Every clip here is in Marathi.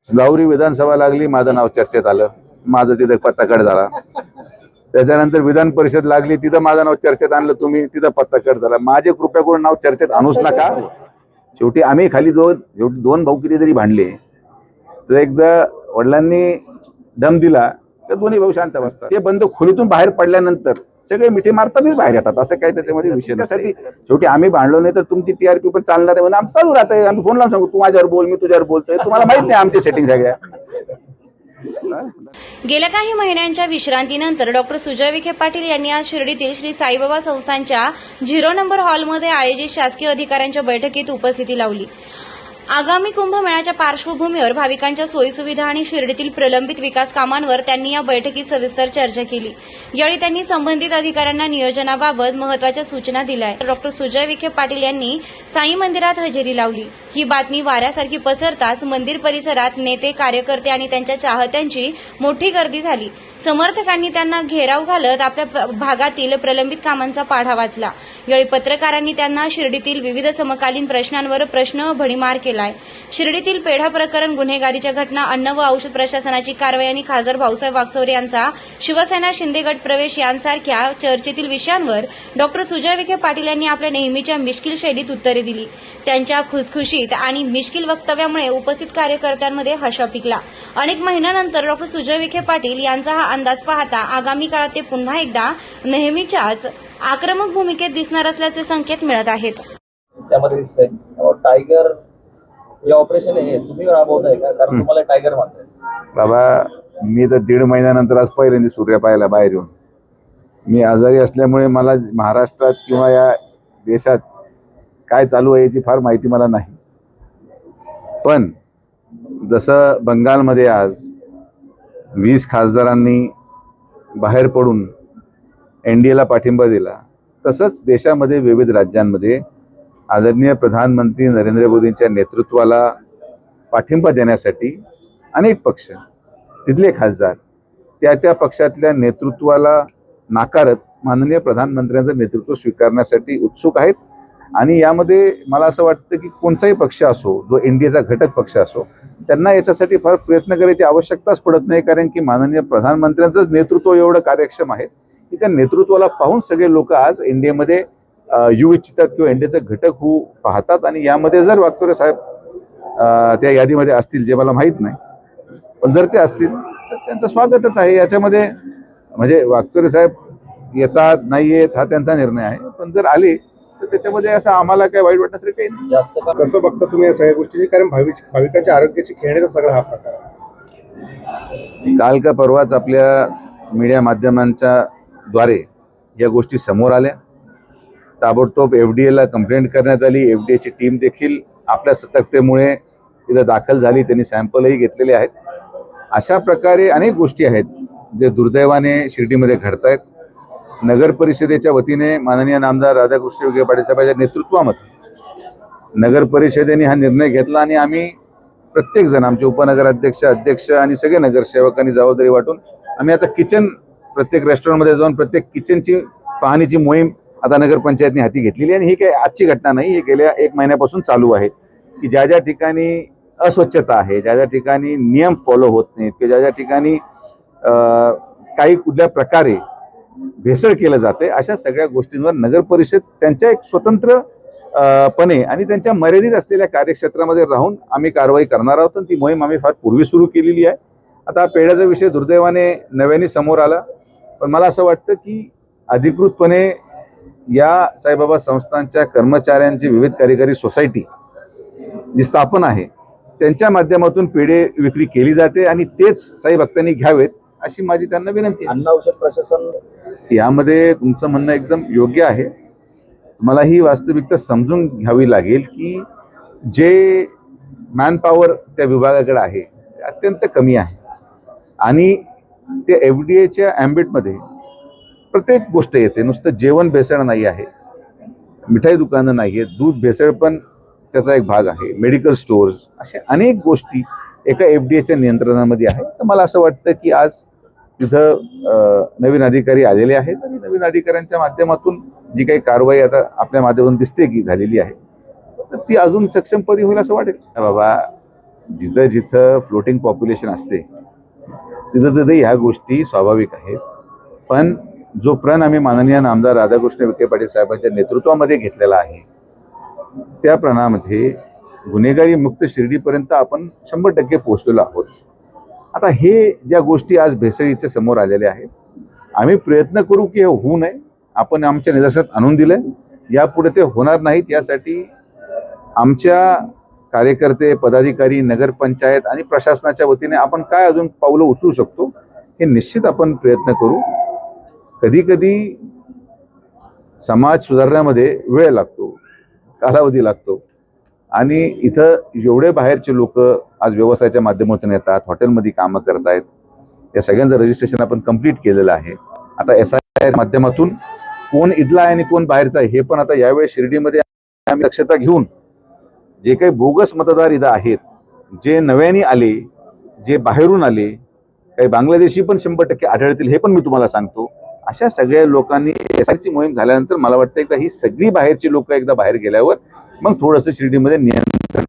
लावरी विधानसभा लागली, माझं नाव चर्चेत आलं, माझं तिथे पत्ता कट झाला. त्याच्यानंतर विधान परिषद लागली, तिथं माझं नाव चर्चेत आणलं तुम्ही, तिथं पत्ता कट झाला. माझे कृपया करून नाव चर्चेत आणूच नका. शेवटी आम्ही खाली दोन भाऊ किती जरी भांडले तर एकदा वडिलांनी दम दिला तर दोन्ही भाऊ शांत बसतात. ते बंद खोलीतून बाहेर पडल्यानंतर सगळे मिठी मारतानाच बाहेर येतात, असं काय त्याच्यामध्ये विषय. त्यासाठी शेवटी आम्ही भांडलो नाही तर तुमची टीआरपी पण चालणार आहे म्हणून आमचं चालू राहतंय. आम्ही फोन लावून सांगू, तू माझ्यावर बोल, मी तुझ्यावर बोलतोय, तुम्हाला माहित नाही आमची सेटिंग सगळ्या. गेल्या काही महिन्यांच्या विश्रांतीनंतर डॉक्टर सुजय विखे पाटील यांनी आज शिर्डीतील श्री साईबाबा संस्थानच्या 0 नंबर हॉलमध्ये आयोजित शासकीय अधिकाऱ्यांच्या बैठकीत उपस्थिती लावली. आगामी कुंभमेळ्याच्या पार्श्वभूमीवर भाविकांच्या सोयीसुविधा आणि शिर्डीतील प्रलंबित विकास कामांवर त्यांनी या बैठकीत सविस्तर चर्चा केली. यावेळी त्यांनी संबंधित अधिकाऱ्यांना नियोजनाबाबत महत्वाच्या सूचना दिल्या. डॉक्टर सुजय विखे पाटील यांनी साई मंदिरात हजेरी लावली. ही बातमी वाऱ्यासारखी पसरताच मंदिर परिसरात नेते, कार्यकर्ते आणि त्यांच्या चाहत्यांची मोठी गर्दी झाली. समर्थकांनी त्यांना घेराव घालत आपल्या भागातील प्रलंबित कामांचा पाढा वाचला. यावेळी पत्रकारांनी त्यांना शिर्डीतील विविध समकालीन प्रश्नांवर प्रश्न भडीमार केलाय. शिर्डीतील पेढा प्रकरण, गुन्हेगारीच्या घटना, अन्न व औषध प्रशासनाची कारवाई आणि खासदार भाऊसाहेब वागचौरे यांचा शिवसेना शिंदे गट प्रवेश यांसारख्या चर्चेतील विषयांवर डॉक्टर सुजय विखे पाटील यांनी आपल्या नेहमीच्या मिश्किल शैलीत उत्तरे दिली. त्यांच्या खुसखुशीत आणि मिश्किल वक्तव्यामुळे उपस्थित कार्यकर्त्यांमध्ये हर्ष पिकला. अनेक महिन्यानंतर डॉक्टर सुजय विखे पाटील यांचा हा अंदाज पाहता आगामी काळात ते पुन्हा एकदा नेहमीच्याच आक्रमक भूमिकेत दिसणार असल्याचे संकेत मिळत आहेत. त्यामध्ये दिसतंय टायगर हे ऑपरेशन आहे तुम्ही राबवताय का? कारण तुम्हाला टायगर मानताय. बाबा, मी तर 1.5 महिन्यानंतर आज पहिल्यांदा सूर्य पाहायला बाहेर येऊन. मी आजारी असल्यामुळे मला महाराष्ट्रात किंवा या देशात काय चालू आहे याची फार माहिती मला नाही. पण जसं बंगालमध्ये आज 20 खासदारांनी बाहेर पडून एनडीएला पाठिंबा दिला, तसंच देशामध्ये विविध राज्यांमध्ये आदरणीय प्रधानमंत्री नरेंद्र मोदींच्या नेतृत्वाला पाठिंबा देण्यासाठी अनेक पक्ष, तिथले खासदार त्या पक्षातल्या नेतृत्वाला नाकारत माननीय प्रधानमंत्र्यांचं नेतृत्व स्वीकारण्यासाठी उत्सुक आहेत. आणि यामध्ये मला असं वाटतं की कोणताही पक्ष असो, जो एनडीएचा घटक पक्ष असो, त्यांना याच्यासाठी फार प्रयत्न करायची आवश्यकताच पडत नाही. कारण की माननीय प्रधानमंत्र्यांचंच नेतृत्व एवढं कार्यक्षम आहे की त्या नेतृत्वाला पाहून सगळे लोक आज एनडीएमध्ये येऊ इच्छितात किंवा एनडीएचे घटक होऊ पाहतात. आणि यामध्ये जर वागचौरे साहेब त्या यादीमध्ये असतील, जे मला माहीत नाही, पण जर ते असतील तर त्यांचं स्वागतच आहे. याच्यामध्ये म्हणजे वागचौरे साहेब येतात नाही येत हा त्यांचा निर्णय आहे, पण जर आले तर त्याच्यामध्ये असं आम्हाला काय वाईट वाटण्यासाठी काही नाही. जास्त कसं बघता तुम्ही या सगळ्या गोष्टी? कारण भाविकांच्या आरोग्याची खेळण्याचा सगळा हा प्रकार आहे. काल का परवाच आपल्या मीडिया माध्यमांच्या द्वारे या गोष्टी समोर आल्या. ताबडतोब एफडीएला कंप्लेंट करण्यात आली. एफडीएची टीम देखील आपल्या सतर्कतेमुळे तिथं दाखल झाली, त्यांनी सॅम्पलही घेतलेले आहेत. अशा प्रकारे अनेक गोष्टी आहेत जे दुर्दैवाने शिर्डीमध्ये घडत आहेत. नगर परिषदेच्या वतीने माननीय नामदार राधाकृष्ण विखे पाटील साहेबांच्या नेतृत्वामध्ये नगर परिषदेने हा निर्णय घेतला आणि आम्ही प्रत्येकजण, आमचे उपनगराध्यक्ष, अध्यक्ष आणि सगळे नगरसेवकांनी जबाबदारी वाटून आम्ही आता प्रत्येक रेस्टॉरंटमध्ये जाऊन प्रत्येक किचनची पाहणीची मोहीम आता नगरपंचायतने हाती घेतलेली. आणि ही काही आजची घटना नाही, ही गेल्या 1 महिन्यापासून चालू आहे की ज्या ज्या ठिकाणी अस्वच्छता आहे, ज्या ज्या ठिकाणी नियम फॉलो होत नाहीत, की ज्या ज्या ठिकाणी काही कुठल्या प्रकारे भेसळ केलं जाते, अशा सगळ्या गोष्टींवर नगर परिषद त्यांच्या एक स्वतंत्र पणे आणि त्यांच्या मर्यादित असलेल्या कार्यक्षेत्रामध्ये राहून आम्ही कारवाई करणार आहोत. ती मोहीम आम्ही फार पूर्वी सुरू केलेली आहे. आता पेढ्याचा विषय दुर्दैवाने नव्याने समोर आला, पण मला असं वाटतं की अधिकृतपणे या साईबाबा संस्थांच्या कर्मचाऱ्यांची विविध कार्यकारी सोसायटी जी स्थापना आहे त्यांच्या माध्यमातून पेढे विक्री केली जाते आणि तेच साई भक्तांनी घ्यावेत अशी माझी त्यांना विनंती आहे. अन्न औषध प्रशासन यामध्ये तुमचं म्हणणं एकदम योग्य आहे. मला ही वास्तविकता समजून घ्यावी लागेल की जे मॅनपॉवर त्या विभागाकडे आहे ते अत्यंत कमी आहे आणि ते एफडीएच्या ॲम्बिटमध्ये प्रत्येक गोष्ट येते. नुसतं जेवण भेसळ नाही आहे, मिठाई दुकानं नाही आहेत, दूध भेसळ पण त्याचा एक भाग आहे, मेडिकल स्टोअर्स, अशा अनेक गोष्टी एका एफडीएच्या नियंत्रणामध्ये आहेत. तर मला असं वाटतं की आज तिथं नवीन अधिकारी आलेले आहेत आणि नवीन अधिकाऱ्यांच्या माध्यमातून जी काही कारवाई आता आपल्या माध्यमातून दिसते की झालेली आहे तर ती अजून सक्षमपदी होईल असं वाटेल. बाबा, जिथं जिथं फ्लोटिंग पॉप्युलेशन असते तिथं तिथं ह्या गोष्टी स्वाभाविक आहेत. पण जो प्रण आम्ही माननीय आमदार राधाकृष्ण विखे पाटील साहेबांच्या नेतृत्वामध्ये घेतलेला आहे त्या प्रणामध्ये गुन्हेगारी मुक्त शिर्डीपर्यंत आपण 100% पोहोचलेलो आहोत. आता हे ज्या गोष्टी आज भेसळीच्या समोर आलेल्या आहेत, आम्ही प्रयत्न करू की हे होऊ नये. आपण आमच्या निदर्शनात आणून दिलं, यापुढे ते होणार नाहीत. यासाठी आमच्या कार्यकर्ते, पदाधिकारी, नगरपंचायत आणि प्रशासनाच्या वतीने आपण काय अजून पावलं उचलू शकतो हे निश्चित आपण प्रयत्न करू. कधी कधी समाज सुधारण्यामध्ये वेळ लागतो, कालावधी लागतो आणि इथं जेवढे बाहेरचे लोक आज व्यवसायाच्या माध्यमातून येतात, हॉटेलमध्ये कामं करतायत, या सगळ्यांचं रजिस्ट्रेशन आपण कंप्लीट केलेलं आहे. आता SIR माध्यमातून कोण इथला आहे आणि कोण बाहेरचा आहे हे पण आता यावेळी शिर्डीमध्ये आम्ही दक्षता घेऊन जे काही बोगस मतदार इथं आहेत, जे नव्याने आले, जे बाहेरून आले, काही बांगलादेशी पण 100% आढळतील हे पण मी तुम्हाला सांगतो. अशा सगळ्या लोकांनी SIRची मोहीम झाल्यानंतर मला वाटतं एकदा ही सगळी बाहेरची लोक एकदा बाहेर गेल्यावर मग थोडंसं शिर्डीमध्ये नियंत्रण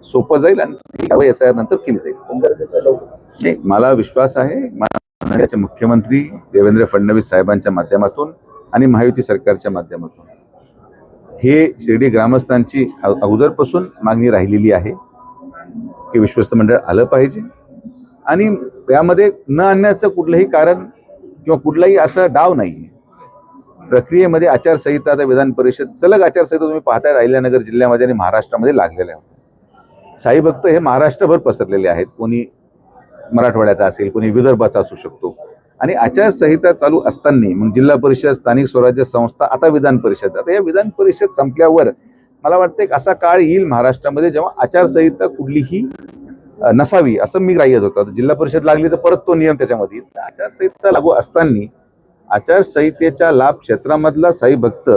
सोपं जाईल आणि SIR नंतर केली जाईल. मला विश्वास आहे महाराष्ट्राचे मुख्यमंत्री देवेंद्र फडणवीस साहेबांच्या माध्यमातून आणि महायुती सरकारच्या माध्यमातून हे शिर्डी ग्रामस्थांची अगोदरपासून मागणी राहिलेली आहे की विश्वस्त मंडळ आलं पाहिजे आणि यामध्ये न आणण्याचं कुठलंही कारण किंवा कुठलाही असा डाव नाही आहे. प्रक्रियेमध्ये आचारसंहिता, आता विधान परिषद सलग आचारसंहिता तुम्ही पाहताय अहिल्यानगर जिल्ह्यामध्ये आणि महाराष्ट्रामध्ये लागलेल्या आहेत. साई भक्त हे महाराष्ट्रभर पसरलेले आहेत. कोणी मराठवाड्याचा असेल, कोणी विदर्भाचा असू शकतो आणि आचारसंहिता चालू असताना मग जिल्हा परिषद, स्थानिक स्वराज्य संस्था, आता विधान परिषद. आता या विधान परिषद संपल्यावर मला वाटतं एक असा काळ येईल महाराष्ट्रामध्ये जेव्हा आचारसंहिता कुठलीही नसावी असं मी ग्राह्य होतो. जिल्हा परिषद लागली तर परत तो नियम त्याच्यामध्ये येईल. आचारसंहिता लागू असताना आचारसंहितेच्या लाभ क्षेत्रामधला साई भक्त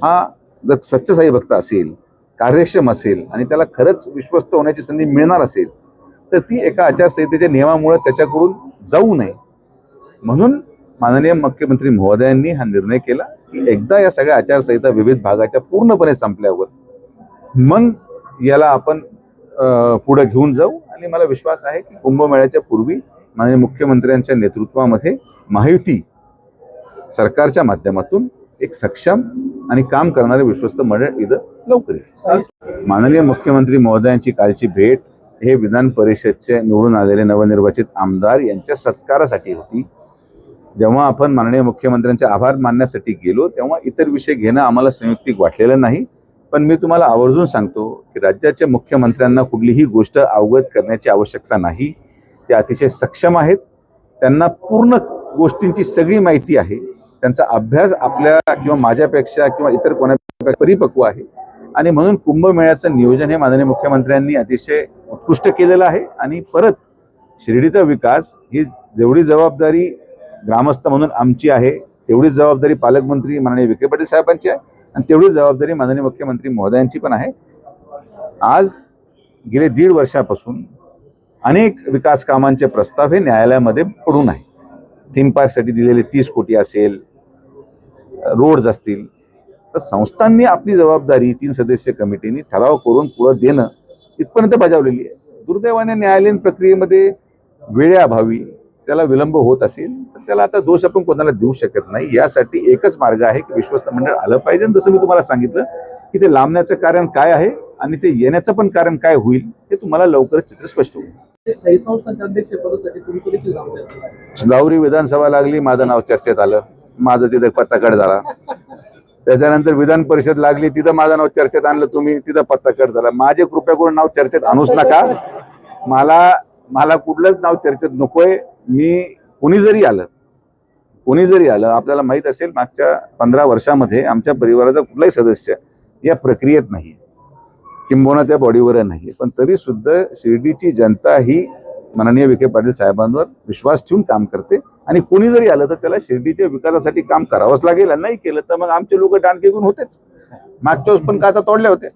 हा जर सच्चा साई भक्त असेल, कार्यक्षम असेल आणि त्याला खरंच विश्वस्त होण्याची संधी मिळणार असेल तर ती एका आचारसंहितेच्या नियमामुळे त्याच्याकडून जाऊ नये म्हणून माननीय मुख्यमंत्री महोदयांनी हा निर्णय केला की एकदा या सगळ्या आचारसंहिता विविध भागाच्या पूर्णपणे संपल्यावर मग याला आपण पुढे घेऊन जाऊ. आणि मला विश्वास आहे की कुंभमेळ्याच्या पूर्वी माननीय मुख्यमंत्र्यांच्या नेतृत्वामध्ये महायुती सरकारच्या माध्यमातून एक सक्षम आणि काम करणारे विश्वस्त मंडळ इथं लवकर येईल. माननीय मुख्यमंत्री महोदयांची कालची भेट हे विधान परिषदचे निवडून आलेले नवनिर्वाचित आमदार यांच्या सत्कारासाठी होती. जेव्हा आपण माननीय मुख्यमंत्र्यांचे आभार मानण्यासाठी गेलो तेव्हा इतर विषय घेणं आम्हाला संयुक्तिक वाटलेलं नाही. पण मी तुम्हाला आवर्जून सांगतो की राज्याच्या मुख्यमंत्र्यांना कुठलीही गोष्ट अवगत करण्याची आवश्यकता नाही. ते अतिशय सक्षम आहेत, त्यांना पूर्ण गोष्टींची सगळी माहिती आहे, त्यांचा अभ्यास आपल्या किंवा माझ्यापेक्षा किंवा इतर कोणापेक्षा परिपक्व आहे आणि म्हणून कुंभमेळ्याचं नियोजन हे माननीय मुख्यमंत्र्यांनी अतिशय उत्कृष्ट केलेलं आहे. आणि परत शिर्डीचा विकास ही जेवढी जबाबदारी ग्रामस्थ म्हणून आमची आहे तेवढीच जबाबदारी पालकमंत्री माननीय विखे पाटील साहेबांची आहे आणि तेवढीच जबाबदारी माननीय मुख्यमंत्री महोदयांची पण आहे. आज गेले 1.5 वर्षापासून अनेक विकास कामांचे प्रस्ताव हे न्यायालयामध्ये पडून आहे. थीम पार्कसाठी दिलेले 30 कोटी असेल, रोड्स असतील, तर संस्थांनी आपली जबाबदारी 3 सदस्यीय कमिटीने ठराव करून पुढे देणं इथपर्यंत बजावलेली आहे. दुर्दैवाने न्यायालयीन प्रक्रियेमध्ये वेळेअभावी त्याला विलंब होत असेल तर त्याला आता दोष आपण कोणाला देऊ शकत नाही. यासाठी एकच मार्ग आहे की विश्वस्त मंडळ आलं पाहिजे. जसं मी तुम्हाला सांगितलं की ते लांबण्याचं कारण काय आहे आणि ते येण्याचं पण कारण काय होईल हे तुम्हाला लवकरच चित्र स्पष्ट होईल. साई संस्थांच्या अध्यक्षपदासाठी तुमचं देखील नाव चर्चेत आहे. लावरी विधानसभा लागली, माझं नाव चर्चेत आलं, माझं तिथं पत्ता कट झाला. त्याच्यानंतर विधान परिषद लागली, तिथं माझं नाव चर्चेत आणलं तुम्ही, तिथं पत्ता कट झाला. माझे कृपया करून नाव चर्चेत आणूच नका. मला कुठलंच नाव चर्चेत नकोय. मी कोणी जरी आलं आपल्याला माहित असेल मागच्या 15 वर्षामध्ये आमच्या परिवाराचा कुठलाही सदस्य या प्रक्रियेत नाही, किंबहुना त्या बॉडीवर नाही. पण तरी सुद्धा शिर्डीची जनता ही माननीय विखे पाटील साहेबांवर विश्वास ठेवून काम करते आणि कोणी जरी आलं तर त्याला शिर्डीच्या विकासासाठी काम करावंच लागेल. नाही केलं तर मग आमचे लोक दांडके घेऊन होतेच. मागच्या वेळेस पण काचा तोडल्या होत्या.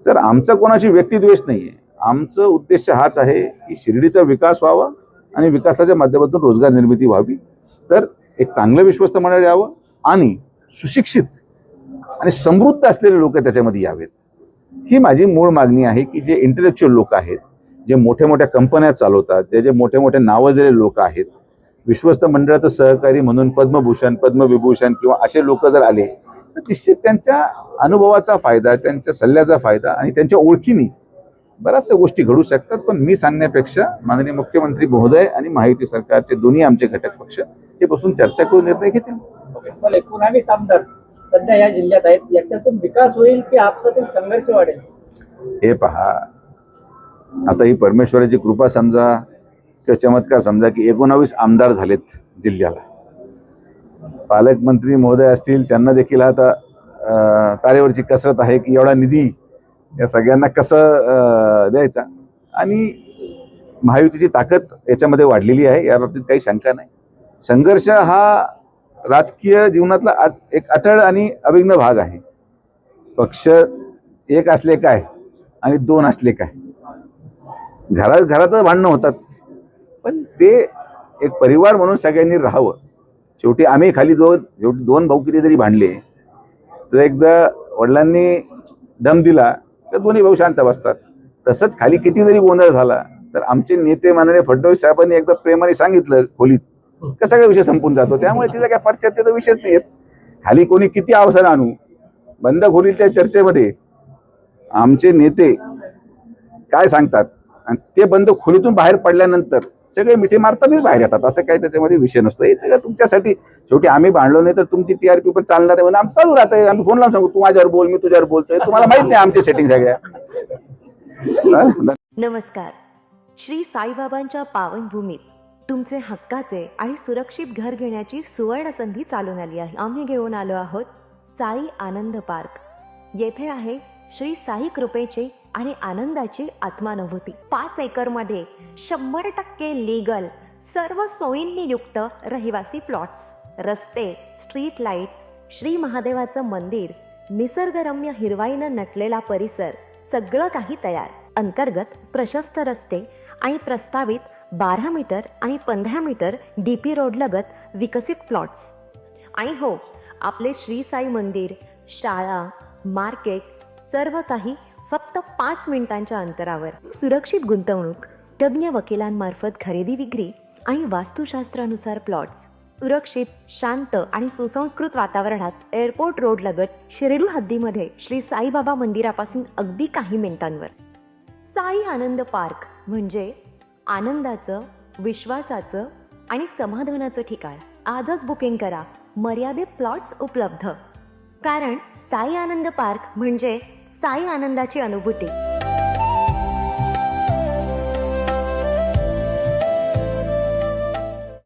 तर आमचा कोणाशी व्यक्तिद्वेष नाहीये. आमचं उद्देश हाच आहे की शिर्डीचा विकास व्हावा आणि विकासाच्या माध्यमातून रोजगार निर्मिती व्हावी. तर एक चांगलं विश्वस्त मंडळ यावं आणि सुशिक्षित आणि समृद्ध असलेले लोक त्याच्यामध्ये यावेत. ही माझी मूळ मागणी आहे की जे इंटेलेक्च्युअल लोक आहेत, जे मोठ्या मोठ्या कंपन्या चालवतात, जे मोठे मोठे नावाजलेले लोक आहेत, विश्वस्त मंडळाचं सहकारी म्हणून पद्मभूषण, पद्मविभूषण किंवा असे लोक जर आले तर निश्चित त्यांच्या अनुभवाचा फायदा, त्यांच्या सल्ल्याचा फायदा आणि त्यांच्या ओळखीने बऱ्याचशा गोष्टी घडू शकतात. पण मी सांगण्यापेक्षा माननीय मुख्यमंत्री महोदय आणि महायुती सरकारचे दोन्ही आमचे घटक पक्ष हे बसून चर्चा करून निर्णय घेतील. सर 19 आमदार सध्या या जिल्ह्यात आहेत. याच्यातून विकास होईल की आपसातील संघर्ष वाढेल? हे पहा, आता ही परमेश्वराची कृपा समजा किंवा चमत्कार समजा की 19 आमदार झालेत जिल्ह्याला. पालकमंत्री महोदय असतील, त्यांना देखील आता तारेवरची कसरत आहे की एवढा निधी या सगळ्यांना कसं द्यायचा. आणि महायुतीची ताकद याच्यामध्ये वाढलेली आहे, याबाबतीत काही शंका नाही. संघर्ष हा राजकीय जीवनातला एक अटळ आणि अभिन्न भाग आहे. पक्ष एक असले काय आणि दोन असले काय, घरातच भांडणं होतात, पण ते एक परिवार म्हणून सगळ्यांनी राहावं. शेवटी आम्ही खाली दोन भाऊ किती जरी भांडले तर एकदा वडिलांनी दम दिला तर दोन्ही भाऊ शांत बसतात. तसंच खाली किती जरी गोंधळ झाला तर आमचे नेते माननीय फडणवीस साहेबांनी एकदा प्रेमाने सांगितलं खोलीत का सगळा विषय संपून जातो. त्यामुळे तिला काय फार चर्चेचा विषयच नाही येत. खाली कोणी किती अवसर आणू, बंद खोलीत त्या चर्चेमध्ये आमचे नेते काय सांगतात आणि ते बंद खोलीतून बाहेर पडल्यानंतर सगळे मिठी मारतानाच बाहेर येतात. असं काही त्याच्यामध्ये विषय नसतो. हे सगळं तुमच्यासाठी, शेवटी आम्ही भांडलो नाही तर तुमची TRP पण चालणार आहे म्हणून आमचं चालू राहतंय. आम्ही फोन लावून सांगू तू माझ्यावर बोल, मी तुझ्यावर बोलतोय. तुम्हाला माहित नाही आमची सेटिंग सगळ्या. नमस्कार. श्री साईबाबांच्या पावनभूमीत तुमचे हक्काचे आणि सुरक्षित घर घेण्याची सुवर्ण संधी चालून आली आहे. आम्ही घेऊन आलो आहोत साई आनंद पार्क. येथे आहे श्री साई कृपेची आणि आनंदाची आत्मानुभूती. 5 एकरमध्ये 100% लीगल, सर्व सोयींनी युक्त रहिवासी प्लॉट्स, रस्ते, स्ट्रीट लाईट्स, श्री महादेवाचं मंदिर, निसर्गरम्य हिरवाईनं नटलेला परिसर, सगळं काही तयार. अंतर्गत प्रशस्त रस्ते आणि प्रस्तावित 12 मीटर आणि 15 मीटर DP रोड लगत विकसित प्लॉट्स. आणि हो, आपले श्री साई मंदिर, शाळा, मार्केट, सर्व काही फक्त 5 मिनिटांच्या अंतरावर. सुरक्षित गुंतवणूक, तज्ज्ञ वकिलांमार्फत खरेदी विक्री आणि वास्तुशास्त्रानुसार प्लॉट्स. सुरक्षित, शांत आणि सुसंस्कृत वातावरणात एअरपोर्ट रोड लगत शिर्डी हद्दीमध्ये श्री साईबाबा मंदिरापासून अगदी काही मिनिटांवर. साई आनंद पार्क म्हणजे आनंदाचं, विश्वासाचं आणि समाधानाचं ठिकाण. आजच बुकिंग करा. मर्यादित प्लॉट्स उपलब्ध. कारण साई आनंद पार्क म्हणजे साई आनंदाची अनुभूती.